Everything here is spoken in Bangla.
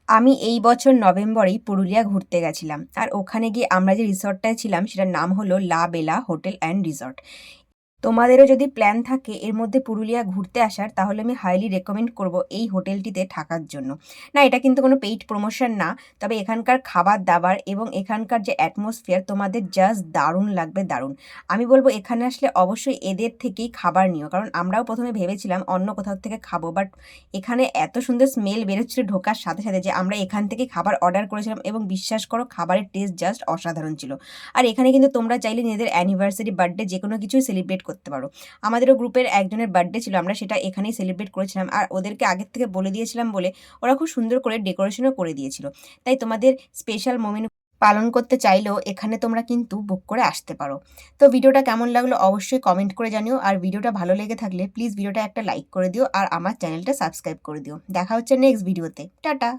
আমি এই বছর নভেম্বরেই পুরুলিয়া ঘুরতে গেছিলাম। আর ওখানে গিয়ে আমরা যে রিসর্টটায় ছিলাম সেটার নাম হলো লা বেলা হোটেল অ্যান্ড রিসর্ট। তোমাদেরও যদি প্ল্যান থাকে এর মধ্যে পুরুলিয়া ঘুরতে আসার, তাহলে আমি হাইলি রেকমেন্ড করব এই হোটেলটিতে থাকার জন্য। না, এটা কিন্তু কোনো পেইড প্রমোশন না, তবে এখানকার খাবার দাবার এবং এখানকার যে অ্যাটমসফিয়ার তোমাদের জাস্ট দারুণ লাগবে, দারুণ। আমি বলবো এখানে আসলে অবশ্যই এদের থেকেই খাবার নিও, কারণ আমরাও প্রথমে ভেবেছিলাম অন্য কোথাও থেকে খাবো, বাট এখানে এত সুন্দর স্মেল বেরোচ্ছিল ঢোকার সাথে সাথে যে আমরা এখান থেকে খাবার অর্ডার করেছিলাম, এবং বিশ্বাস করো খাবারের টেস্ট জাস্ট অসাধারণ ছিল। আর এখানে কিন্তু তোমরা চাইলে নিজেদের অ্যানিভার্সারি, বার্থডে যে কোনো কিছুই সেলিব্রেট করতে পারো। আমাদেরও গ্রুপের একজনের বার্থডে ছিল, আমরা সেটা এখানেই সেলিব্রেট করেছিলাম। আর ওদেরকে আগের থেকে বলে দিয়েছিলাম বলে ওরা খুব সুন্দর করে ডেকোরেশনও করে দিয়েছিল। তাই তোমাদের স্পেশাল মোমেন্ট পালন করতে চাইলেও এখানে তোমরা কিন্তু বুক করে আসতে পারো। তো ভিডিওটা কেমন লাগলো অবশ্যই কমেন্ট করে জানিও, আর ভিডিওটা ভালো লেগে থাকলে প্লিজ ভিডিওটা একটা লাইক করে দিও, আর আমার চ্যানেলটা সাবস্ক্রাইব করে দিও। দেখা হচ্ছে নেক্সট ভিডিওতে। টাটা।